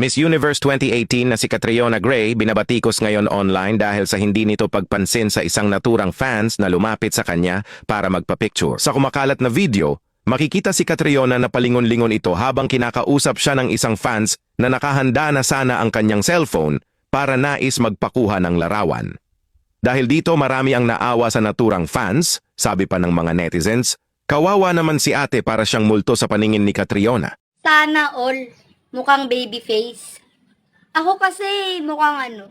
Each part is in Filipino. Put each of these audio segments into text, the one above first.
Miss Universe 2018 na si Catriona Gray binabatikos ngayon online dahil sa hindi nito pagpansin sa isang naturang fans na lumapit sa kanya para magpa-picture. Sa kumakalat na video, makikita si Catriona na palingon-lingon ito habang kinakausap siya ng isang fans na nakahanda na sana ang kanyang cellphone para nais magpakuha ng larawan. Dahil dito marami ang naawa sa naturang fans, sabi pa ng mga netizens, kawawa naman si ate para siyang multo sa paningin ni Catriona. Sana all. Mukhang baby face. Ako kasi mukhang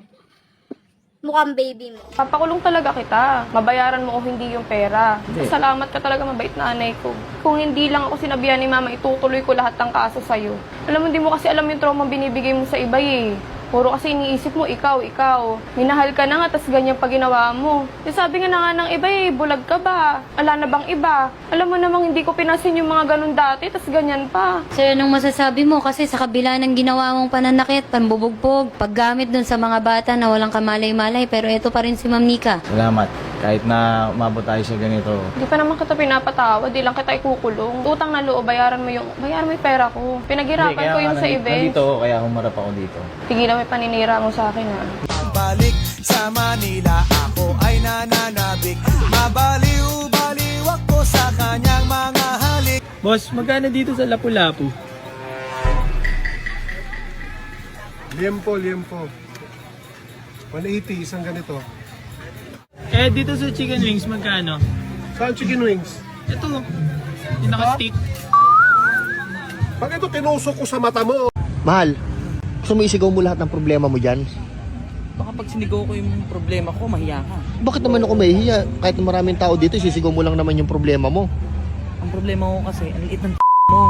mukhang baby mo. Papakulong talaga kita. Mabayaran mo o hindi yung pera. Salamat ka talaga, mabait na anay ko. Kung hindi lang ako sinabihan ni mama, itutuloy ko lahat ng kaso sa'yo. Alam mo, hindi mo kasi alam yung trauma binibigay mo sa iba eh. Puro kasi iniisip mo, ikaw. Minahal ka na nga, tas ganyan pa ginawa mo. Yung sabi nga na nga ng iba eh, bulag ka ba? Ala na bang iba? Alam mo namang hindi ko pinasin yung mga ganun dati, tas ganyan pa. Sir, anong masasabi mo? Kasi sa kabila ng ginawa mong pananakit, pambubugbog, paggamit dun sa mga bata na walang kamalay-malay, pero ito pa rin si Ma'am Nika. Salamat. Kahit na umabot tayo sa ganito. Hindi pa naman kita pinapatawa, di lang kita ikukulong. Utang na loob, bayaran mo yung pera ko. Pinaghirapan ko yung sa event. Nandito, kaya humarap ako dito. Tigilan mo yung paninira mo sa akin ha. Balik sa Manila, ako ay nananabik. Mabaliw-baliw ako sa kanyang mga halik. Boss, magkano dito sa Lapu-Lapu? Liempo. 180, isang ganito. Eh, dito sa chicken wings, magkano? Saan chicken wings? Ito, yung naka-stick. Pag ito tinusok ko sa mata mo. Mahal, gusto mo isigaw mo lahat ng problema mo dyan? Baka pag sinigaw ko yung problema ko, mahiya ka. Bakit naman ako mahihiya? Kahit na maraming tao dito, sisigaw mo lang naman yung problema mo. Ang problema ko kasi, ang liit ng mo.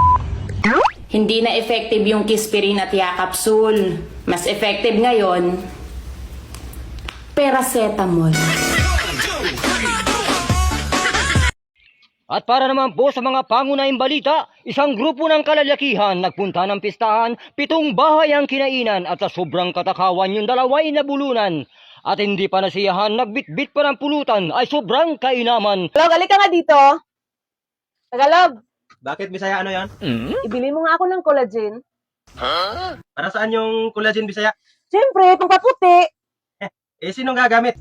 Hindi na effective yung Kispirin at Yakapsul. Mas effective ngayon, paracetamol. At para naman po sa mga pangunahing balita, isang grupo ng kalalakihan nagpunta ng pistahan, 7 bahay ang kinainan at sa sobrang katakawan yung 2 ay nabulunan. At hindi pa nasiyahan, nagbitbit pa ng pulutan ay sobrang kainaman. Tagalog, halika nga dito. Tagalog, Bakit, Bisaya, ano yan? ibili mo nga ako ng collagen. Para saan yung collagen, Bisaya? Siyempre, pangpaputi. Eh, sinong gagamit?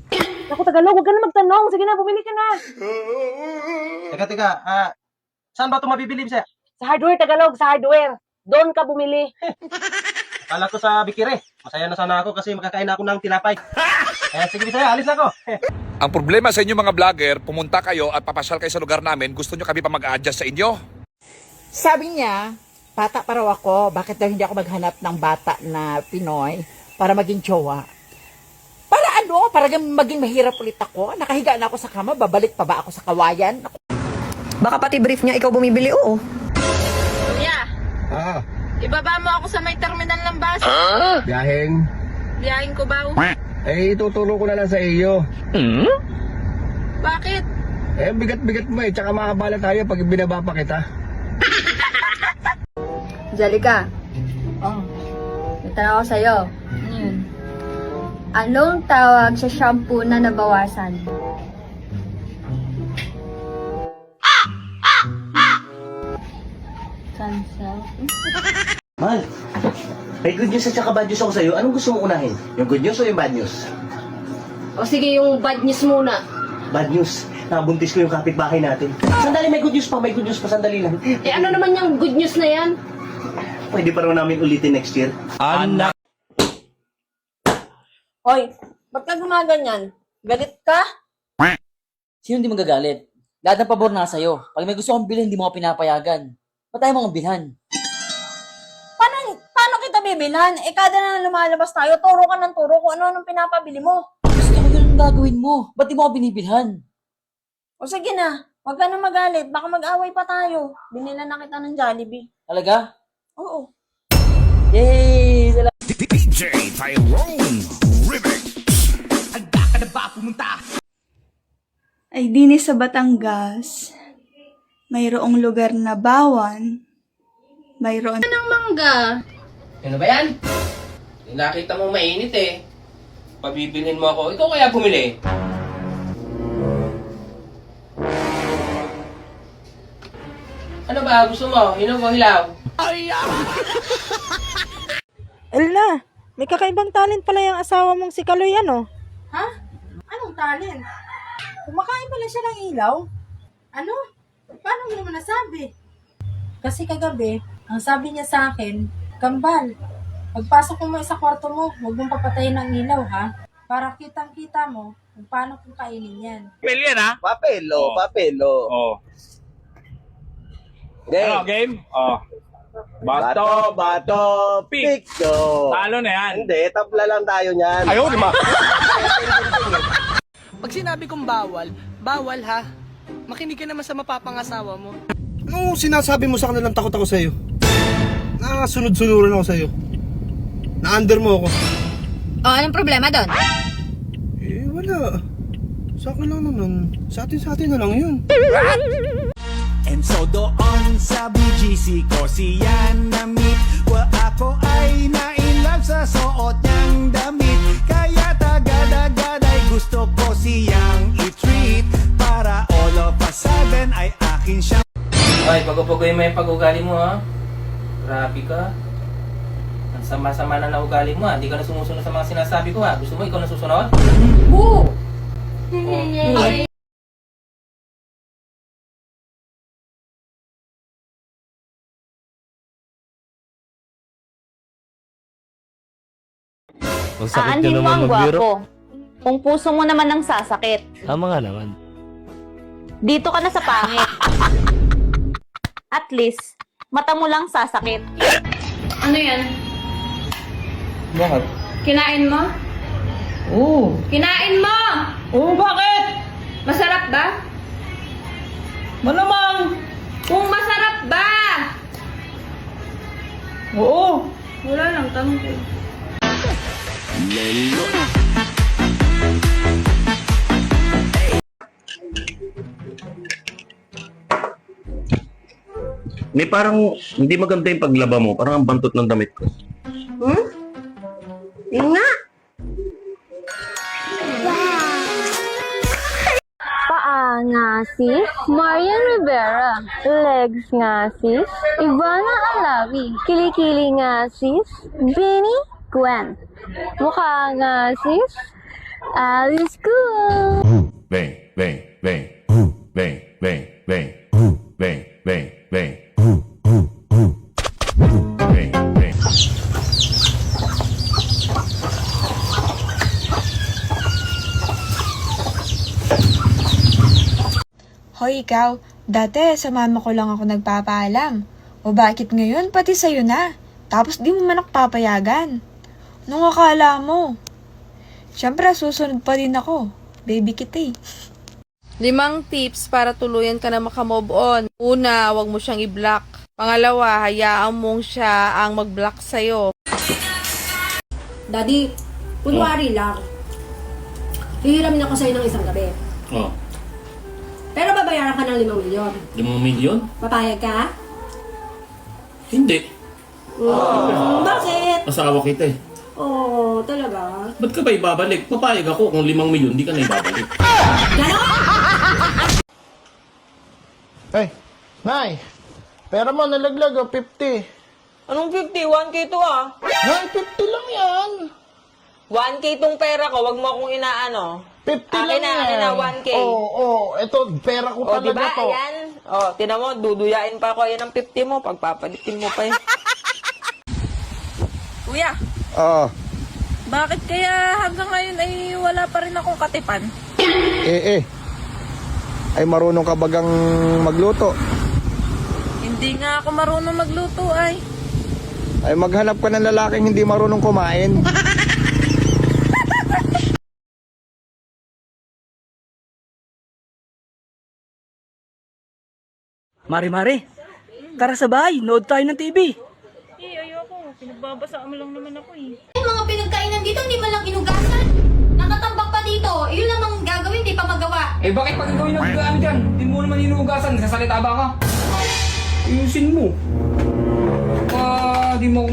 Naku, Tagalog, huwag ka na magtanong. Sige na, bumili ka na. Teka, saan ba ito mabibili, Bisaya? Sa hardware, Tagalog, sa hardware. Doon ka bumili. Kala ko sa Bikire. Masaya na sana ako kasi makakain ako ng tinapay. Sige, Bisaya, alis na ako. Ang problema sa inyo mga vlogger, pumunta kayo at papasyal kayo sa lugar namin, gusto nyo kami pa mag-a-adjust sa inyo? Sabi niya, bata pa raw ako, bakit daw hindi ako maghanap ng bata na Pinoy para maging jowa? Para ano? Para maging mahirap ulit ako? Nakahiga na ako sa kama, babalik pa ba ako sa kawayan? Baka pati brief niya ikaw bumibili, oo. Kuya, ibaba mo ako sa may terminal ng bus. Biyaheng. Biyahin ko ba? Eh, ituturo ko na lang sa iyo. Bakit? Eh, bigat-bigat mo eh. Tsaka makabala tayo pag binaba pa kita. Jalika. May tanong ako sa'yo. Anong tawag sa shampoo na nabawasan? Sunsilk? Mahal, may good news at saka bad news ako sa'yo. Anong gusto mo unahin? Yung good news o yung bad news? O sige, yung bad news muna. Bad news. Nabuntis ko yung kapitbahay natin. Sandali, may good news pa, sandali lang. Eh ano naman yung good news na yan? Pwede pa raw namin ulitin next year. Anak! Hoy, ba't ka gumaganyan? Galit ka? Sino hindi magagalit? Lahat ng pabor na sa'yo. Pag may gusto kong bilhin, hindi mo ako pinapayagan. Ba't tayo mga bilhan? Paano kita bibilhan? Kada na lumalabas tayo, turo ka ng turo kung ano-anong pinapabili mo. Gusto ko yun ang gagawin mo. Ba't di mo ako binibilhan? O sige na, huwag ka na magalit. Baka mag-away pa tayo. Binila na kita ng Jollibee. Talaga? Oo. Yay! Salamat! DJ Tyrone Remix. Ay dini sa Batangas, mayroong lugar na bawan, mayroon ng mangga. Ano ba yan? Nakita mo mainit eh. Pabibilhin mo ako, ikaw kaya bumili? Ano ba? Gusto mo? Hinog o hilaw? Elna, may kakaibang talent pala yung asawa mong si Kaloy, ano? Ha? Anong talent? Kumakain pala siya ng ilaw? Ano? Paano mo naman nasabi? Kasi kagabi, ang sabi niya sa akin, Kambal, pagpasok mo sa kwarto mo, huwag mong papatayin ng ilaw, ha? Para kitang-kita mo kung paano kung kainin yan. Papel yan, ha? Papelo, papelo. Oh. Game. Ano, game? Oh. Bato, pikso. Talo na yan. Hindi, tabla lang tayo niyan. Ayaw, di ba? Pag sinabi kong bawal, bawal ha. Makinig ka naman sa mapapangasawa mo. Ano sinasabi mo sa kanilang takot ako sa'yo? Sunod-sunuran ako sa'yo. Na-under mo ako. Oh, anong problema doon? Eh, wala. Sa akin lang naman. Sa atin na lang yun. And so doon sa BGC ko siya na-meet. Well, ako ay na-inlove sa suot niyang damit. Kaya tagad-agad ay gusto ko siyang i-treat. Para all of a sudden ay akin siya. Ay, pag-upugoy mo yung pag-ugali mo, ha? Grabe ka. Ang sama-sama na ugali mo, ha? Hindi ka na sumusunod sa mga sinasabi ko, ha? Gusto mo ikaw na susunod? Oo! Aanhin mo ang gwapo. Kung puso mo naman ang sasakit. Tama nga naman. Dito ka na sa pangit. At least, mata mo lang sasakit. Ano yan? Bakit? Kinain mo? Oo. Kinain mo! Oo, bakit? Masarap ba? Malamang! Kung masarap ba? Oo. Wala lang, tanong ko. May parang hindi maganda yung paglaba mo. Parang ang bantot ng damit ko. Yun nga! Paa nga sis, Marian Rivera. Legs nga sis, Ivana Alawi. Kilikili nga sis, Benny Gwen. Mukha nga sis, Alice Cool. Bang, bang, bang. Bang, bang, bang. Bang, bang, bang. Bang, bang. Hoy ikaw, dati sa mama ko lang ako nagpapaalam. O bakit ngayon pati sa'yo na? Tapos di mo man ako papayagan. Anong akala mo? Siyempre susunod pa din ako. Baby kita eh. 5 tips para tuluyan ka na makamove on. Una, wag mo siyang i-block. Pangalawa, hayaan mong siya ang mag-block sa'yo. Daddy, kunwari lang. Hihiramin ako sa'yo ng isang gabi. Oh, Pero babayaran ka ng 5 milyon. 5 milyon? Papayag ka? Hindi. Bakit? Asawa kita eh. Oo, talaga. Ba't ka ba ibabalik? Papayag ako kung 5 milyon, di ka na ibabalik. Hey, Nay! Pera mo nalaglag, 50. Anong 50? 1K to ah. Nay, 50 lang yan. 1K tong pera ko, wag mo akong inaano. 50 Akin lang na, yan. akin na, 1K. Oo, ito, pera ko O, talaga diba? to. Ayan. O, tinan mo, duduyain pa ako. Ayan ang 50 mo. Pagpapalitin mo pa yun. Kuya, Oo. bakit kaya hanggang ngayon ay wala pa rin akong katipan? Ay marunong ka bagang magluto? Hindi nga ako marunong magluto ay. Ay maghanap ka ng lalaking hindi marunong kumain. Mari-mari, tara sa bahay, nood tayo ng TV. Ayoko. Pinagbabasa mo lang naman ako eh. Yung mga pinagkainan dito, hindi man lang inugasan. Nakatambak pa dito. Yun lang ang gagawin, di pa magawa. Eh bakit pag ikaw yung naggaan dyan? Hindi mo naman inuugasan, sasalita ba ka? Ayusin mo. Di mo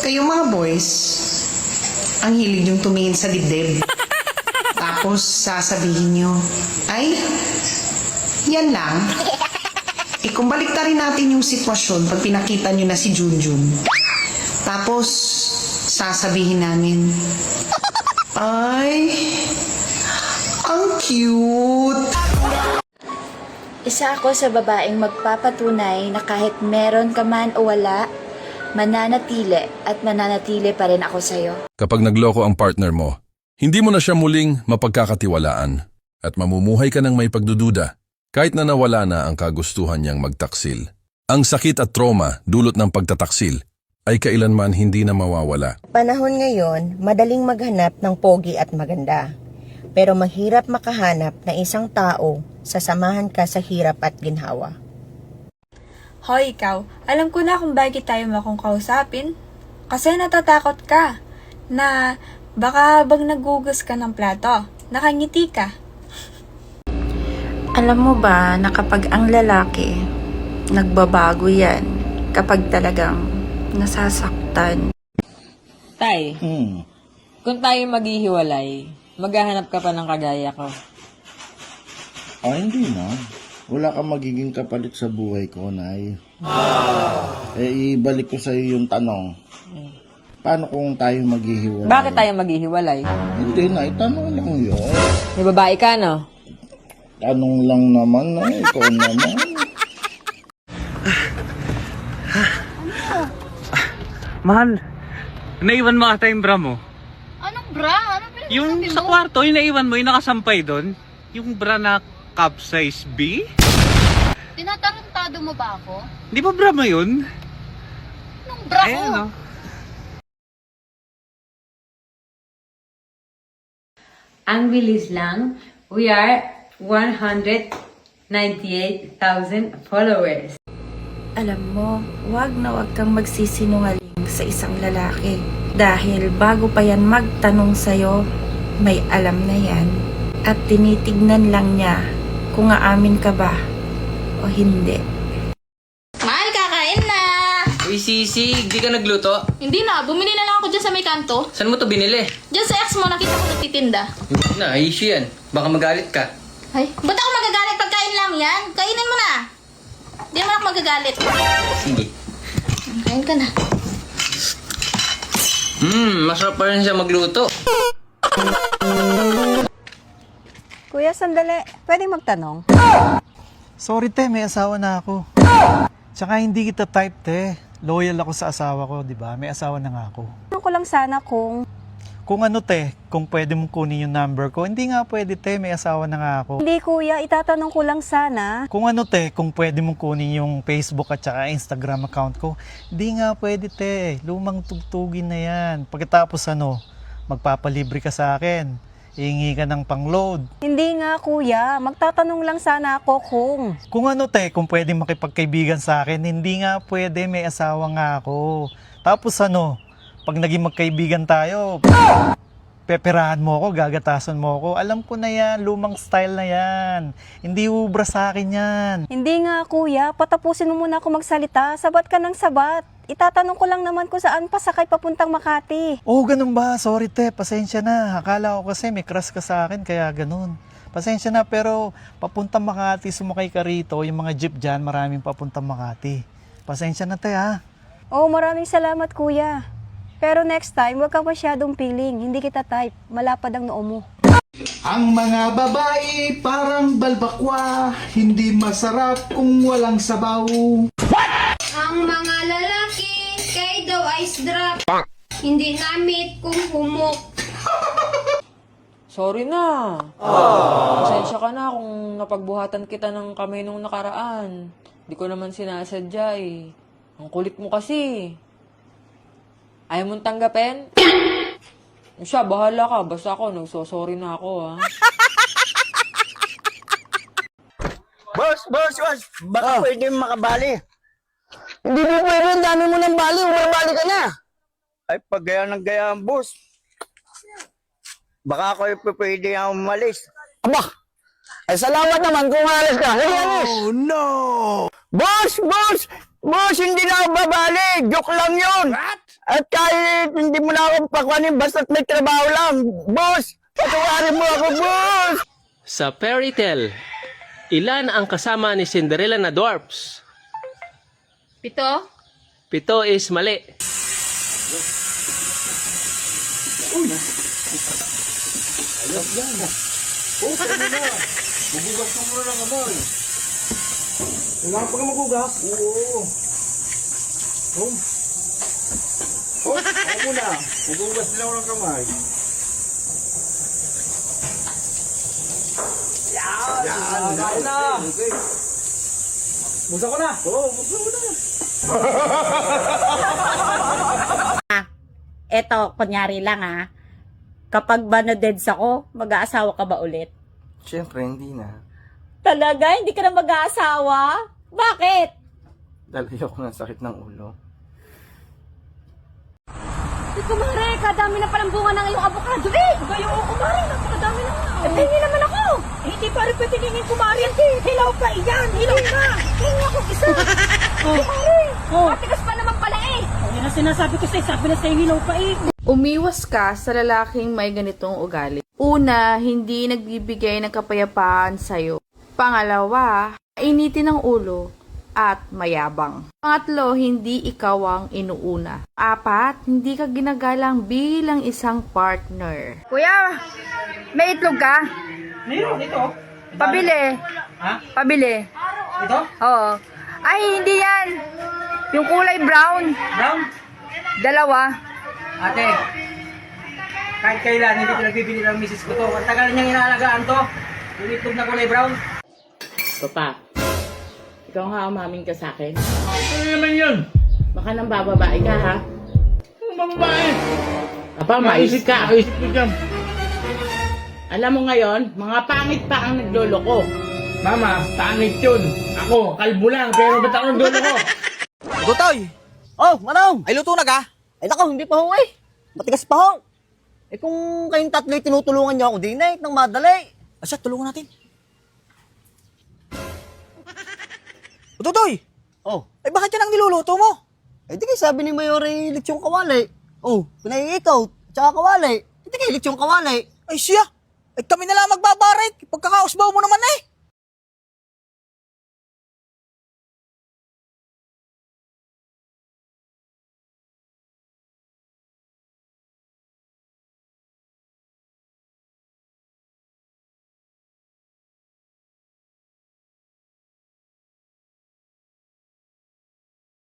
Kayong mga boys, ang hilig yung tumingin sa dibdib. Tapos, Tapos sasabihin nyo, ay, yan lang. kung baliktarin natin yung sitwasyon pag pinakita nyo na si Junjun, tapos sasabihin namin, ay, ang cute. Isa ako sa babaeng magpapatunay na kahit meron ka man o wala, mananatili at mananatili pa rin ako sa'yo. Kapag nagloko ang partner mo, hindi mo na siya muling mapagkakatiwalaan at mamumuhay ka ng may pagdududa kahit na nawala na ang kagustuhan niyang magtaksil. Ang sakit at trauma dulot ng pagtataksil ay kailanman hindi na mawawala. Panahon ngayon, madaling maghanap ng pogi at maganda. Pero mahirap makahanap ng isang tao sasamahan ka sa hirap at ginhawa. Hoy, ikaw, alam ko na kung bakit tayo makong kausapin. Kasi natatakot ka na baka habang nagugas ka ng plato, nakangiti ka. Alam mo ba na kapag ang lalaki, nagbabago yan kapag talagang nasasaktan. Tay, kung tayo maghihiwalay, maghahanap ka pa ng kagaya ko. Hindi na. Wala kang magiging kapalit sa buhay ko, Nay. Ibalik ko sa iyo yung tanong. Paano kung tayo maghihiwalay? Bakit tayo maghihiwalay? Hindi na, tanong lang yun. May babae ka, no? Tanong lang naman, Nay. Ikaw naman. Mahal, naiwan mo ata yung bra mo. Anong bra? Ano Yung sa kwarto, yung naiwan mo, yung nakasampay doon. Yung bra na cup size B? Tinatarantado mo ba ako? Di ba bra mo yun? Anong bra ko? Ayan, oh. Ang bilis lang, we are 198,000 followers. Alam mo, wag na wag kang magsisinungaling sa isang lalaki. Dahil bago pa yan magtanong sa'yo, may alam na yan. At tinitignan lang niya kung aamin ka ba o hindi. Mahal, kakain na! Uy, Sisi, di ka nagluto? Hindi na, bumili na lang ako dyan sa may kanto. Saan mo to binili? Dyan sa ex mo, nakita ko nagtitinda. Na, issue yan. Baka magalit ka. Ay, ba't ako magagalit? Pagkain lang yan. Kainin mo na. Di naman ako magagalit. Sige. Kain ka na. Masarap pa rin siya magluto. Kuya, sandali. Pwede magtanong? Sorry te, may asawa na ako. Tsaka hindi kita type te. Loyal ako sa asawa ko, di ba? May asawa na nga ako. Ano ko lang sana kung... Kung ano te, kung pwede mong kunin yung number ko. Hindi nga pwede te, may asawa na nga ako. Hindi kuya, itatanong ko lang sana. Kung ano te, kung pwede mong kunin yung Facebook at saka Instagram account ko. Hindi nga pwede te, lumang tugtugin na yan. Pagkatapos magpapalibre ka sa akin. Ihingi ka ng pang-load. Hindi nga kuya, magtatanong lang sana ako kung... Kung ano te, kung pwede makipagkaibigan sa akin, hindi nga pwede, may asawa nga ako. Tapos pag naging magkaibigan tayo, peperahan mo ako, gagatasan mo ako. Alam ko na yan, lumang style na yan. Hindi ubra sa akin yan. Hindi nga kuya, patapusin mo muna ako magsalita. Sabat ka ng sabat. Itatanong ko lang naman kung saan pasakay papuntang Makati. Oh, ganun ba? Sorry te, pasensya na. Akala ko kasi may crush ka sa akin, kaya ganun. Pasensya na, pero papuntang Makati, sumakay ka rito. Yung mga jeep dyan, maraming papuntang Makati. Pasensya na te ha. Oh, maraming salamat kuya. Pero next time, huwag kang masyadong piling. Hindi kita type. Malapad ang noo mo. Ang mga babae parang balbakwa, hindi masarap kung walang sabaw. Ang mga lalaki, kay daw ice drop. Hindi namit kung humok. Sorry na. Pasensya ka na kung napagbuhatan kita ng kamay nung nakaraan. Di ko naman sinasadya eh. Ang kulit mo kasi. Ayaw mong tanggapin? Siya, bahala ka. Basta ako, nagsosorry na ako, ha? Boss! Baka pwede makabali. Hindi mo pwede, ang dami mo ng bali. Umabali ka na. Ay, pag gaya ng gaya ang boss. Baka ako pwede ang umalis. Aba! Ay, salamat naman kung alis ka. Hey, alis! Oh, no! Boss! Boss, hindi na ako babali. Joke lang yun. What? At kahit hindi mo na ako pakwanin, basta't may trabaho lang. Boss! Patawarin mo ako, boss! Sa fairy tale, Ilan ang kasama ni Cinderella na dwarfs? 7? 7 is mali. Magugas ka muna ng kamay. Kailangan pa ka magugas? Oo. Ako muna. Magugas din ako ng kamay. Yan. Kain na. Okay. Busa ko na. Oo, buksan mo na. Eto, kunyari lang kapag banodeds ako, mag-aasawa ka ba ulit? Siyempre, hindi na. Talaga? Hindi ka na mag-aasawa? Bakit? Dahil ayoko ng sakit ng ulo. Kumare, kadami na palang bunga ng iyong avocado eh. Gayo, kumare, napakadami na nga. Hingi naman ako. Hindi pa rin pwede hingin kumare. Hindi, hilaw pa iyan, hilaw na. Hingi ako isa. Kumare, matigas pa naman pala eh. Yan ang sinasabi ko sa'yo, sabi na sa'yo hilaw pa eh. Umiwas ka sa lalaking may ganitong ugali. Una, hindi nagbibigay ng kapayapaan sa'yo. Pangalawa, initin ng ulo at mayabang. Pangatlo, hindi ikaw ang inuuna. 4, hindi ka ginagalang bilang isang partner. Kuya, may itlog ka? Meron ito. Pabili. Ha? Pabili. Ito? Oo. Ay, hindi yan. Yung kulay brown. Brown? 2. Ate, kahit kailan hindi pinagbibili ng misis ko to. Ang tagal niyang inaalagaan to. Yung itlog na kulay brown. Papa, ikaw nga umamin ka sa akin. Ano naman yun? Baka nang bababae ka, ha? Ano bang babae? Papa, maisip ka. Maisip ko dyan. Alam mo ngayon, mga pangit pa ang nagloloko. Mama, pangit yun. Ako, kalbo lang, pero ba't ako nagluloko? Gutoy! Oh, Manong! Ay, luto na ka? Ay, nako, hindi pa ho eh. Matigas pa ho. Eh, kung kayong tatlo'y tinutulungan niyo ako din eh, nang madali. Asya, tulungan natin. Gutoy! Oh. Ay, bakit yan ang niluluto mo? Eh, di kayo sabi ni Mayor eh, lechong kawali. Oh, pinay ikaw, tsaka kawali. Hindi kayo lechong kawali. Ay, siya! Ay, kami na lang magbabarit. Pagkakausbaw mo naman eh.